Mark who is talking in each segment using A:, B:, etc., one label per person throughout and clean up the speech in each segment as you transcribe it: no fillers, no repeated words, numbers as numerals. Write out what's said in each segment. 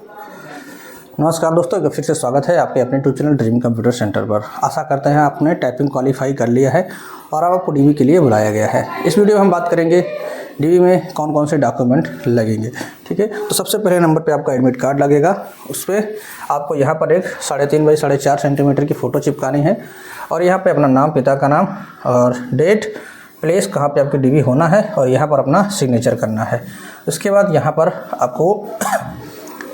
A: नमस्कार दोस्तों, एक बार फिर से स्वागत है आपके अपने YouTube channel dream computer centre पर। आशा करते हैं आपने टाइपिंग क्वालिफाई कर लिया है और अब आपको डीवी के लिए बुलाया गया है। इस वीडियो में हम बात करेंगे डीवी में कौन कौन से डॉक्यूमेंट लगेंगे। ठीक है, तो सबसे पहले नंबर पे आपका एडमिट कार्ड लगेगा। उस पर आपको यहाँ पर एक 3.5 बाई 4.5 सेंटीमीटर की फ़ोटो चिपकानी है और यहाँ पर अपना नाम, पिता का नाम और डेट, प्लेस कहाँ पे आपकी डीवी होना है और यहाँ पर अपना सिग्नेचर करना है। उसके बाद यहाँ पर आपको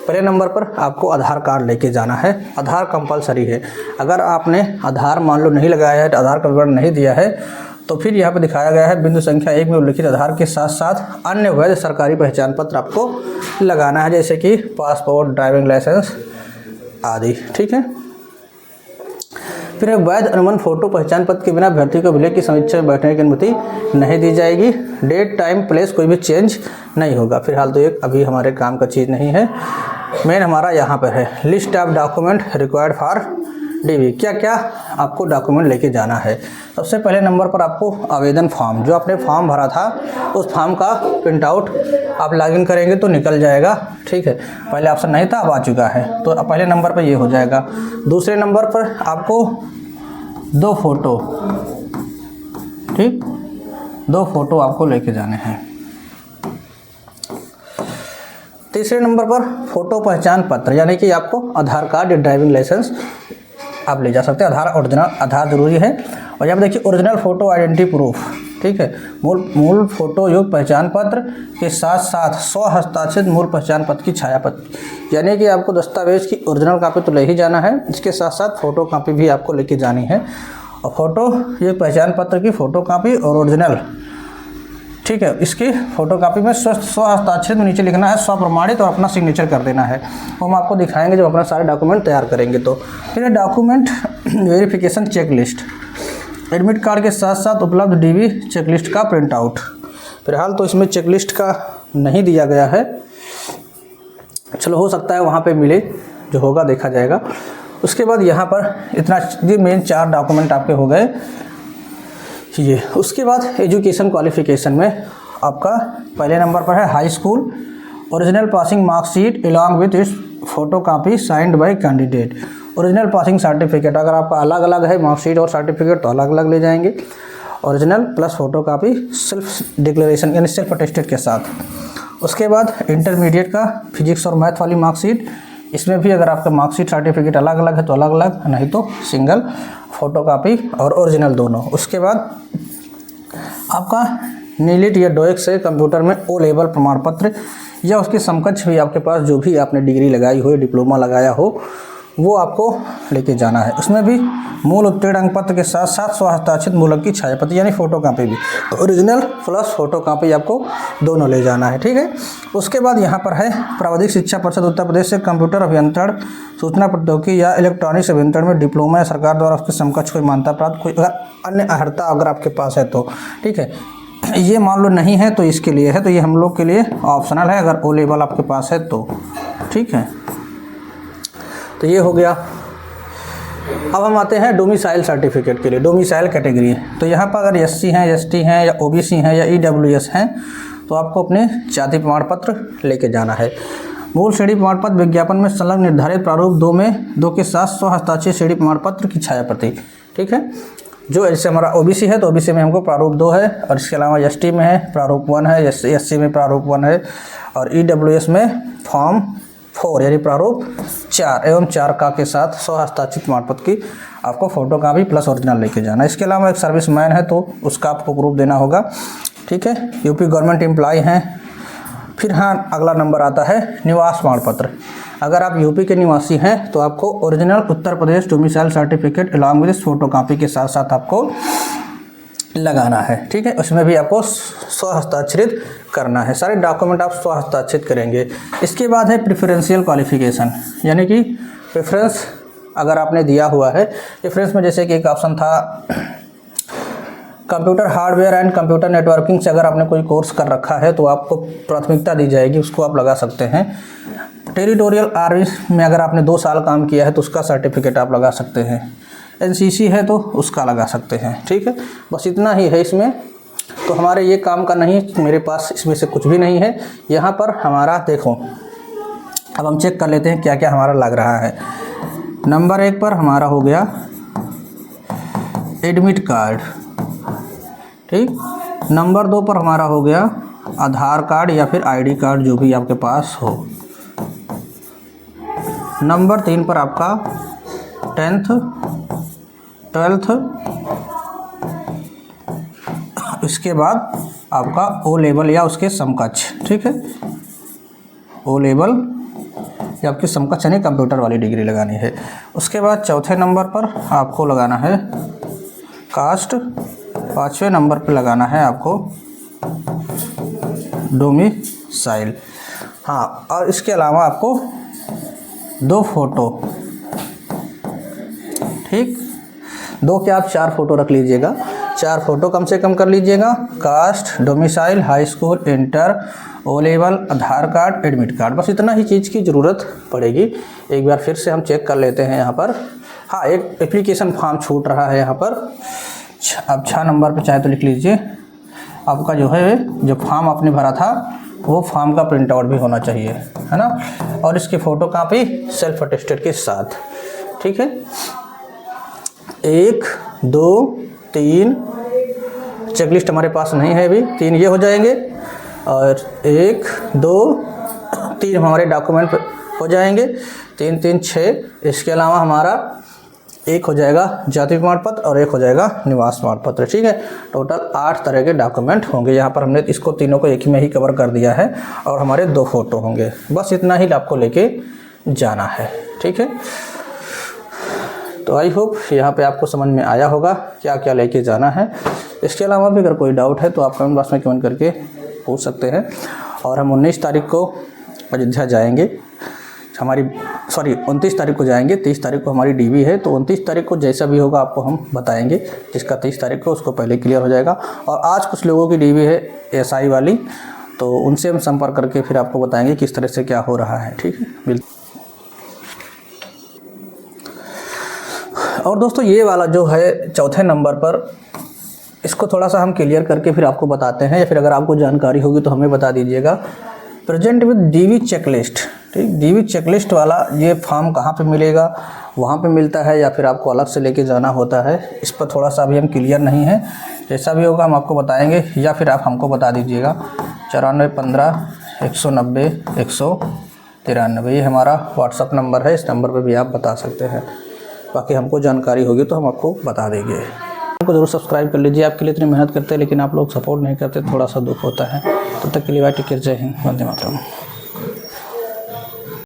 A: पहले नंबर पर आपको आधार कार्ड लेके जाना है। आधार कंपलसरी है। अगर आपने आधार मान लो नहीं लगाया है, तो आधार का विवरण नहीं दिया है, तो फिर यहाँ पर दिखाया गया है बिंदु संख्या 1 में उल्लिखित आधार के साथ साथ अन्य वैध सरकारी पहचान पत्र आपको लगाना है, जैसे कि पासपोर्ट, ड्राइविंग लाइसेंस आदि। ठीक है, फिर एक वैध अनुमान फोटो पहचान पत्र के बिना अभ्यर्थी को अभिलेख की समीक्षा में बैठने की अनुमति नहीं दी जाएगी। डेट, टाइम, प्लेस कोई भी चेंज नहीं होगा। फिलहाल तो एक अभी हमारे काम का चीज़ नहीं है। मेन हमारा यहाँ पर है list of document required for DV. क्या क्या आपको डॉक्यूमेंट लेके जाना है। सबसे पहले नंबर पर आपको आवेदन फॉर्म, जो आपने फॉर्म भरा था उस फॉर्म का प्रिंट आउट आप लॉगिन करेंगे तो निकल जाएगा। ठीक है, पहले ऑप्शन नहीं था, अब आ चुका है, तो पहले नंबर पर ये हो जाएगा। दूसरे नंबर पर आपको 2 फोटो, ठीक, 2 फोटो आपको लेके जाने हैं। तीसरे नंबर पर फोटो पहचान पत्र, यानी कि आपको आधार कार्ड या ड्राइविंग लाइसेंस आप ले जा सकते हैं। आधार ओरिजिनल, आधार जरूरी है। और यहाँ पर देखिए ओरिजिनल फोटो आइडेंटिटी प्रूफ, ठीक है, मूल फोटो युक्त पहचान पत्र के साथ साथ 100 हस्ताक्षरित मूल पहचान पत्र की छाया पत्र, यानी कि आपको दस्तावेज की ओरिजिनल कॉपी तो ले ही जाना है, इसके साथ साथ फोटो कॉपी भी आपको लेके जानी है। और फोटो युक्त पहचान पत्र की फ़ोटो कॉपी और ओरिजिनल, ठीक है, इसकी फ़ोटो कॉपी में 100 हस्ताक्षरित में नीचे लिखना है, 100 प्रमाणित और अपना सिग्नेचर कर देना है। वो हम आपको दिखाएंगे जब अपना सारे डॉक्यूमेंट तैयार करेंगे। तो फिर document verification checklist, admit card के साथ साथ उपलब्ध डीवी चेकलिस्ट का प्रिंट आउट। फिलहाल तो इसमें चेकलिस्ट का नहीं दिया गया है, चलो हो सकता है वहाँ पे मिले, जो होगा देखा जाएगा। उसके बाद यहाँ पर इतना, ये मेन 4 डॉक्यूमेंट आपके हो गए ये। उसके बाद एजुकेशन क्वालिफिकेशन में आपका पहले नंबर पर है high school, original passing marksheet along with its photo copy signed by candidate. Original passing certificate, अगर आपका अलग अलग है मार्कशीट और सर्टिफिकेट तो अलग अलग ले जाएंगे। Original plus photo copy self declaration यानी सेल्फ अटेस्टेड के साथ। उसके बाद इंटरमीडिएट का फिजिक्स और मैथ वाली मार्कशीट, इसमें भी अगर आपका मार्कशीट सर्टिफिकेट अलग अलग है तो अलग अलग, नहीं तो सिंगल फोटो कापी और ओरिजिनल दोनों। उसके बाद आपका नीलिट या डोएक से कंप्यूटर में ओ लेवल प्रमाण पत्र या उसके समकक्ष भी आपके पास जो भी आपने डिग्री लगाई हो, डिप्लोमा लगाया हो, वो आपको लेके जाना है। उसमें भी मूल उत्तीर्ण अंक पत्र के साथ साथ 100 हस्ताक्षरित मूल अंक की छाया पत्र यानी फोटो कापी भी, ओरिजिनल प्लस फोटो कापी आपको दोनों ले जाना है। ठीक है, उसके बाद यहाँ पर है प्राविधिक शिक्षा परिषद उत्तर प्रदेश से कंप्यूटर अभियंत्रण, सूचना प्रौद्योगिकी या इलेक्ट्रॉनिक्स अभियंत्रण में डिप्लोमा या सरकार द्वारा उसके समकक्ष कोई मान्यता प्राप्त कोई अगर अन्य अर्हता अगर आपके पास है तो। ठीक है, ये मान लो नहीं है तो इसके लिए है, तो ये हम लोग के लिए ऑप्शनल है अगर ओ लेवल आपके पास है तो। ठीक है, तो ये हो गया। अब हम आते हैं डोमिसाइल सर्टिफिकेट के लिए, डोमिसाइल कैटेगरी। तो यहाँ पर अगर एससी हैं, एसटी हैं या ओबीसी हैं या ईडब्ल्यूएस हैं तो आपको अपने जाति प्रमाण पत्र लेके जाना है। मूल श्रेणी प्रमाण पत्र विज्ञापन में संलग्न निर्धारित प्रारूप 2 में 2 के साथ 100 हस्ताक्षरित श्रेणी प्रमाण पत्र की छाया प्रति। ठीक है, जो जैसे हमारा ओबीसी है तो ओबीसी में हमको प्रारूप 2 है, और इसके अलावा एसटी में है प्रारूप 1 है, एससी में प्रारूप 1 है, और ईडब्ल्यूएस में फॉर्म 4 यानी प्रारूप 4 एवं 4 का के साथ 100 हस्ताक्षरित प्रमाण पत्र की आपको फोटो कापी प्लस ओरिजिनल लेके जाना है। इसके अलावा एक सर्विसमैन है तो उसका आपको प्रूफ देना होगा। ठीक है, यूपी गवर्नमेंट एम्प्लॉय हैं। फिर हाँ, अगला नंबर आता है निवास प्रमाण पत्र। अगर आप यूपी के निवासी हैं तो आपको original Uttar Pradesh domicile certificate along with photo copy के साथ साथ आपको लगाना है। ठीक है, उसमें भी आपको 100 हस्ताक्षरित करना है। सारे डॉक्यूमेंट आप 100 हस्ताक्षरित करेंगे। इसके बाद है प्रेफरेंशियल क्वालिफिकेशन, यानी कि प्रेफरेंस अगर आपने दिया हुआ है। प्रेफरेंस में जैसे कि एक ऑप्शन था computer hardware and computer networking से अगर आपने कोई कोर्स कर रखा है तो आपको प्राथमिकता दी जाएगी, उसको आप लगा सकते हैं। टेरिटोरियल आर्मी में अगर आपने 2 साल काम किया है तो उसका सर्टिफिकेट आप लगा सकते हैं। एनसीसी है तो उसका लगा सकते हैं। ठीक है, बस इतना ही है इसमें। तो हमारे ये काम का नहीं, मेरे पास इसमें से कुछ भी नहीं है। यहाँ पर हमारा देखो अब हम चेक कर लेते हैं क्या क्या हमारा लग रहा है। नंबर 1 पर हमारा हो गया एडमिट कार्ड, ठीक। नंबर 2 पर हमारा हो गया आधार कार्ड या फिर आईडी कार्ड, जो भी आपके पास हो। नंबर 3 पर आपका 10th 12th, इसके बाद आपका ओ लेवल या उसके समकक्ष, ठीक है। ओ लेवल या आपकी समकक्ष यानी कंप्यूटर वाली डिग्री लगानी है। उसके बाद चौथे नंबर पर आपको लगाना है कास्ट, 5वें नंबर पर लगाना है आपको डोमिसाइल। हाँ, और इसके अलावा आपको 2 फोटो, ठीक। 2 क्या आप 4 फोटो रख लीजिएगा, 4 फोटो कम से कम कर लीजिएगा। Caste, domicile, high school, inter, O level, Aadhaar card, admit card, बस इतना ही चीज़ की ज़रूरत पड़ेगी। एक बार फिर से हम चेक कर लेते हैं यहाँ पर। हाँ, एक एप्लीकेशन फॉर्म छूट रहा है यहाँ पर, अब 6 नंबर पे चाहे तो लिख लीजिए। आपका जो है जो फॉर्म आपने भरा था वो फॉर्म का प्रिंट आउट भी होना चाहिए, है ना, और इसकी फ़ोटो कापी सेल्फ अटेस्टेड के साथ, ठीक है। 1 2 3 चेकलिस्ट हमारे पास नहीं है अभी, 3 ये हो जाएंगे, और 1 2 3 हमारे डॉक्यूमेंट हो जाएंगे, 3 3 6। इसके अलावा हमारा 1 हो जाएगा जाति प्रमाण पत्र और 1 हो जाएगा निवास प्रमाण पत्र, ठीक है। टोटल 8 तरह के डॉक्यूमेंट होंगे। यहाँ पर हमने इसको तीनों को एक ही में ही कवर कर दिया है, और हमारे 2 फोटो होंगे। बस इतना ही आपको लेके जाना है, ठीक है। तो आई होप यहाँ पे आपको समझ में आया होगा क्या क्या लेके जाना है। इसके अलावा भी अगर कोई डाउट है तो आप कमेंट बॉक्स में कमेंट करके पूछ सकते हैं। और हम 19 तारीख को अयोध्या जाएंगे, 29 तारीख को जाएंगे, 30 तारीख को हमारी डीवी है, तो 29 तारीख को जैसा भी होगा आपको हम बताएंगे। जिसका 30 तारीख को उसको पहले क्लियर हो जाएगा। और आज कुछ लोगों की डीवी है एसआई वाली, तो उनसे हम संपर्क करके फिर आपको बताएंगे किस तरह से क्या हो रहा है, ठीक है। और दोस्तों ये वाला जो है चौथे नंबर पर, इसको थोड़ा सा हम क्लियर करके फिर आपको बताते हैं, या फिर अगर आपको जानकारी होगी तो हमें बता दीजिएगा। प्रेजेंट विद डीवी चेकलिस्ट, ठीक। डीवी चेकलिस्ट वाला ये फॉर्म कहाँ पे मिलेगा, वहाँ पे मिलता है या फिर आपको अलग से लेके जाना होता है, इस पर थोड़ा सा अभी हम क्लियर नहीं है। जैसा भी होगा हम आपको बताएंगे, या फिर आप हमको बता दीजिएगा। 94 15 190 193 ये हमारा व्हाट्सअप नंबर है, इस नंबर पर भी आप बता सकते हैं। बाकी हमको जानकारी होगी तो हम आपको बता देंगे। हमको जरूर सब्सक्राइब कर लीजिए, आपके लिए इतनी मेहनत करते हैं लेकिन आप लोग सपोर्ट नहीं करते, थोड़ा सा दुख होता है। तब तक के लिए बाय, टेक केयर, जय हिंद, वंदे मातरम।